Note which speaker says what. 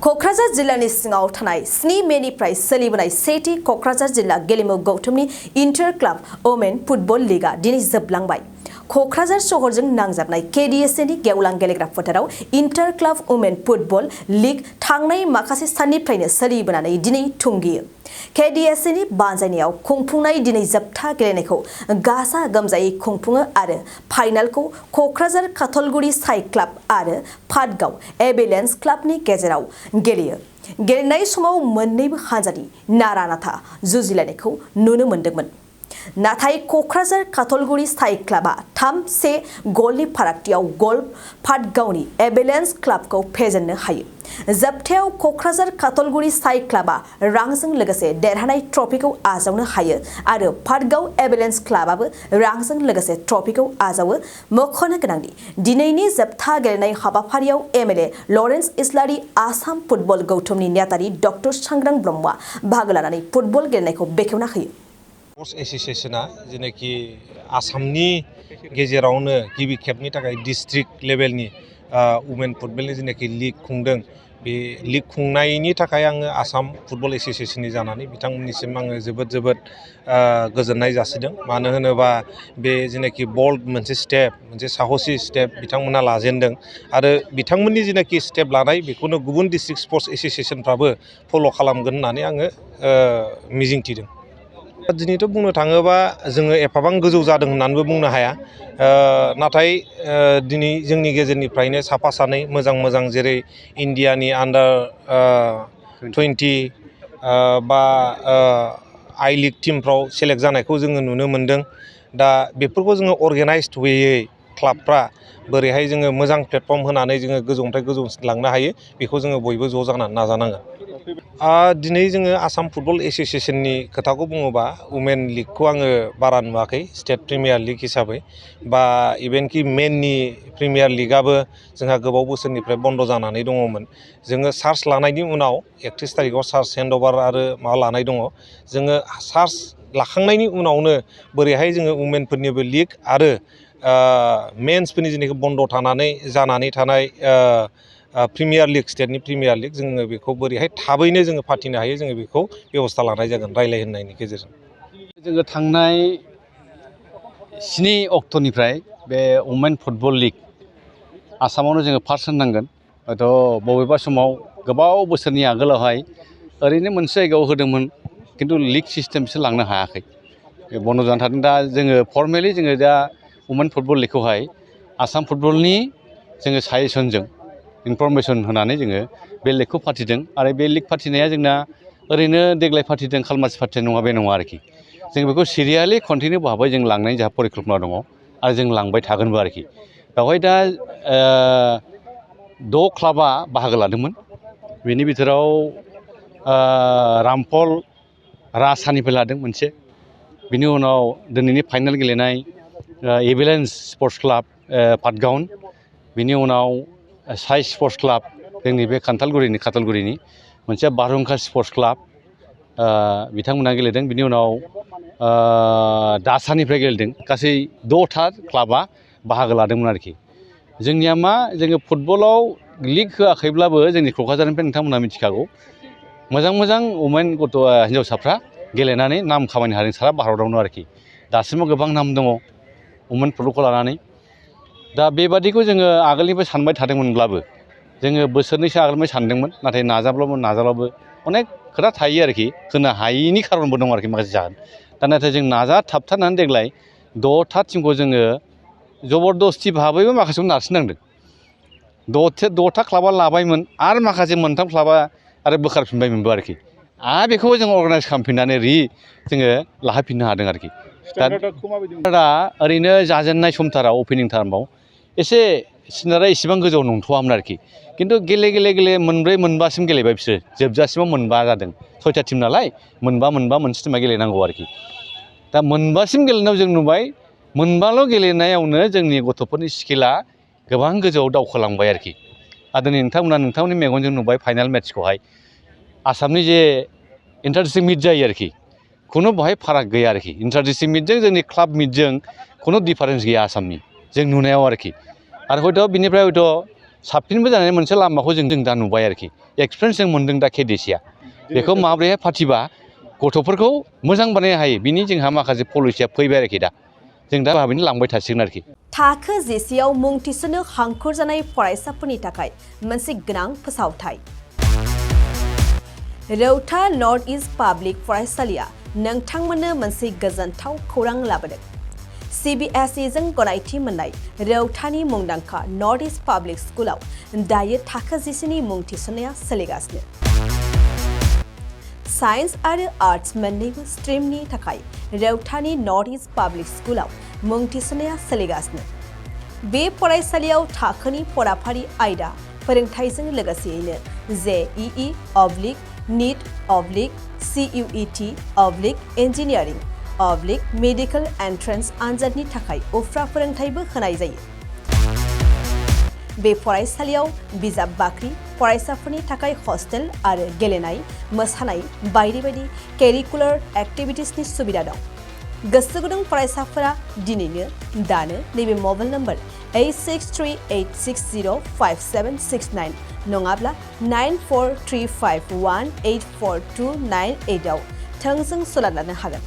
Speaker 1: क'क्राझार जिल्लानि सिङाव थानाय 7 मेनिफ्राय सोलिबोनाय सेथि क'क्राझार जिल्ला गेलेमु गौथुमनि इन्टार क्लाब वुमेन फुटबल लीगआ दिनै जोबलांबाय। क'क्राझार सहरजों नांजाबनाय केडिएसएनि गेवलां गेलेग्रा फोथाराव inter club women football league थांनाय माखासे साननिफ्रायनो सोलिबोनानै दिनै थुंगेयो। केडिएसएनि बानजायनायाव खुंफुंनाय दिनै जोबथा गेलेनायखौ गाजा गोमजायै खुंफुङो आरो फाइनालखौ क'क्राझार काथलगुरि साइ क्लाब आरो पाटगाव एभालान्स क्लाबनि गेजेराव गेलेयो। गेलेनाय समाव मोन्नैबो हान्जानि नारा नाथा जुजिलायनायखौ नुनो मोन्दोंमोन। नाथाय क'क्राझार काथलगुरि साइ क्लाबा 3-1 गलनि फारागथियाव पाटगावनि एभालान्स क्लाबखौ फेजेननो हायो। जोबथायाव क'क्राझार काथलगुरि साइ क्लाबा रांजों लोगोसे देरहानाय ट्रफिखौ आजावनो हायो आरो पाटगाव एभालान्स क्लाबाबो रांजों लोगोसे ट्रफिखौ आजावो। मख'नो गोनांदि दिनैनि जोबथा गेलेनाय हाबाफारियाव एमएलए लरेन्स इस्लारि आसाम फुटबल गौथुमनि नेहाथारि डक्टर सांग्रां ब्रह्मआ बाहागो लानानै फुटबल गेलेनायखौ बेखेवना होयो।
Speaker 2: स्पर्ट्स एसोसिएशना जेनाखि आसामनि गेजेरावनो गिबि खेबनि थाखाय डिस्ट्रिक्ट लेभेलनि वुमेन फुटबलनि जेनाखि लीग खुंदों, बे लीग खुंनायनि थाखाय आङो आसाम फुटबल एसोसिएशननि जानानै बिथांमोननिसिम आङो जोबोद गोजोननाय जासिदों। मानो होनोबा बे जेनाखि बोल्ड मोनसे स्टेप, मोनसे साहसि स्टेप बिथांमोना लाजेनदों आरो बिथांमोननि जेनाखि स्टेप लानाय बेखौनो गुबुन डिस्ट्रिक्ट स्पर्ट्स एसोसिएशनफ्राबो फल' खालामगोन होननानै आङो मिजिंथिदों। दिनैथ' बुंनो थाङोबा जोङो एफाबां गोजौ जादों होननानैबो बुंनो हाया। नाथाय दिनै जोंनि गेजेरनिफ्रायनो साफा सानै मोजां जेरै इन्डियानि अन्डार-20 बा आइ लिग टीमफ्राव सेलेक्ट जानायखौ जोङो नुनो मोन्दों। दा बेफोरखौ जोङो अर्गेनाइज्ड वेयै क्लाबफ्रा बोरैहाय जोङो मोजां प्लेटफर्म होनानै जोङो गोजौनिफ्राय गोजौसिन लांनो हायो, बेखौ जोङो बयबो ज' जानानै नाजानांगोन। दिनै जोङो आसाम फुटबल एसोसिएशननि खोथाखौ बुङोबा वुमेन लीगखौ आङो बारा नुवाखै स्टेट प्रिमियार लीग हिसाबै, बा इभेनकि मेननि प्रिमियार लीगआबो जोंहा गोबाव बोसोरनिफ्राय बन्द' जानानै दङमोन। जोङो चार्ज लानायनि उनाव 31 तारिखआव चार्ज हेन्डअभार आरो माबा लानाय दङ। जोङो चार्ज लाखांनायनि उनावनो बोरैहाय जोङो वुमेनफोरनिबो लीग आरो मेन्सफोरनि जेनाखि बन्द' जानानै थानाय प्रिमियार लीग, स्टेटनि प्रिमियार लीग, जोङो बेखौ बोरैहाय थाबैनो जोङो फाथिनो हायो, जोङो बेखौ बेबस्था लानाय जागोन रायज्लायहोनायनि गेजेरजों।
Speaker 3: जोङो थांनाय 7 अक्ट'निफ्राय बे वुमेन फुटबल लीग आसामावनो जोङो फार्स्ट होननांगोन। हयथ' बबेबा समाव गोबाव बोसोरनि आगोलावहाय ओरैनो मोनसे जायगायाव होदोंमोन, खिन्थु लीग सिस्टेमसो लांनो हायाखै, बन्द' जानानै थादों। दा जोङो फर्मेलि जोङो दा वुमेन फुटबल लीगखौहाय आसाम फुटबलनि जोङो साजेसनजों इनफरमेसन होनानै जोङो बे लीगखौ फाथिदों। आरो बे लीग फाथिनाया जोंना ओरैनो देग्लाय फाथिदों, खालमासि फाथिनाय नङा, बे नङा आरोखि। जों बेखौ सिरियालि कन्टिनिउ भाबै जों लांनायनि जोंहा परिकल्पना दङ आरो जों लांबाय थागोनबो आरोखि। बेवहाय दा 6 क्लाबा बाहागो लादोंमोन। बेनि बिथोराव रामफल रासानिफ्राय लादों मोनसे। बिनि उनाव दिनैनि फाइनाल गेलेनाय एभालान्स स्पर्ट्स क्लाब पाटगावन, बिनि उनाव साइ स्पर्ट्स क्लाब जोंनि बे काथलगुरिनि मोनसे बारहुंखा स्पर्ट्स क्लाब, बिथांमोना गेलेदों। बिनि उनाव दासानिफ्राय गेलेदों। गासै 6था क्लाबा बाहागो लादोंमोन आरोखि। जोंनिया मा, जोङो फुटबलाव लीग होआखैब्लाबो जोंनि क'क्राझारनिफ्राय नोंथांमोना मिथिखागौ मोजां वुमेन हिन्जावसाफ्रा गेलेनानै नाम खामायनो हादों सारा भारतआवनो आरोखि। दासिमाव गोबां नाम दङ वुमेन फुटबलखौ लानानै। दा बेबादिखौ जोङो आगोलनिफ्राय सानबाय थादोंमोनब्लाबो, जोङो बोसोरनैसो आगोलनिफ्राय सानदोंमोन, नाथाय नाजाब्लाबो अनेक खोथा थायो आरोखि, होनो हायैनि खारनबो दं आरोखि, माखासे जाहोन। दा नाथाय जों नाजाथाबथारनानै देग्लाय 6था टीमखौ जोङो जबरदस्ति भाबैबो माखासेखौ नारसिननांदों। 6था क्लाबा लाबायमोन आरो माखासे 3 क्लाबा आरो बोखारफिनबायमोनबो आरोखि। आरो बेखौबो जों अर्गानाइज खालामफिननानै जोङो लाहोफिननो हादों आरोखि। दा ओरैनो जाजेननाय समथाराव अपेनिं टार्माव एसे स्टेन्डार्डआ इसेबां गोजौ नंथ'वामोन आरोखि। खिन्थु गेले 4-5सिम गेलेबाय बिसोरो, जोबजासिमाव 4 जादों। 6था टीम नालाय मोनसे टीमा गेलेनांगौ आरोखि। दा 4सिम गेलेनायाव जों नुबाय 4ल' गेलेनायावनो जोंनि गथ'फोरनि स्किला गोबां गोजौआव दावखोलांबाय आरोखि। आरो दिनै नोंथांमोननि मेगनजों नुबाय फाइनाल मेट्चखौहाय। आसामनि जे इन्टार डिस्ट्रिक्ट मिट जायो आरोखि, खुनु बेवहाय फाराग गैया आरोखि। इन्टार डिस्ट्रिक्ट मिटजों जोंनि क्लाब मिटजों खुनु डिफारेन्स गैया आसामनि, जों नुनायाव आरोखि। आरो बिनिफ्राय साबसिनबो जानाय मोनसे लामाखौ जों दा नुबाय आरोखि एक्सपिरियेन्स जों मोन्दों दा केडिसिआ बेखौ माब्रैहाय फाथिबा गथ'फोरखौ मोजां बानायनो हायो बिनि जोंहा माखासे पलिसिया फैबाय आरोखि दा जों दा भाबैनो लांबाय थासिगोन आरोखि
Speaker 1: थाखो जिसेआव मुं थिसननो हांखुर जानाय फरायसाफोरनि थाखाय मोनसे गोनां फोसावथाय रौता नर्थ इस्ट पाब्लिक फरायसालिया नोंथांमोननो मोनसे गोजोनथाव खौरां लाबोदों CBSE जों गनायथि मोननाय रौतानि मुंदांखा नर्थ इस्ट पाब्लिक स्कुलाव दायो थाखो जिसेनि मुं थिसननाया सोलिगासिनो साइन्स आरो आर्ट्स मोन्नैबो स्ट्रिमनि थाखाय रौतानि नर्थ इस्ट पाब्लिक स्कुलाव मुं थिसननाया सोलिगासिनो बे फरायसालियाव थाखोनि फराफारि आयदा फोरोंथायजों लोगोसेयैनो JEE NEET CUET engineering medical entrance आनजादनि थाखाय उफ्रा फोरोंथायबो होनाय जायो बे फरायसालियाव बिजाब बाख्रि फरायसाफोरनि थाखाय हस्टेल आरो गेलेनाय मोसानाय बायदि बायदि केरिकुलार एक्टिभिटिसनि सुबिदा दं गोसो गुदुं फरायसाफोरा दिनैनो दानो नैबे मबाइल नम्बर 8638605769 नङाब्ला 9435184298 आव थोंजों सोलाद लानो हागोन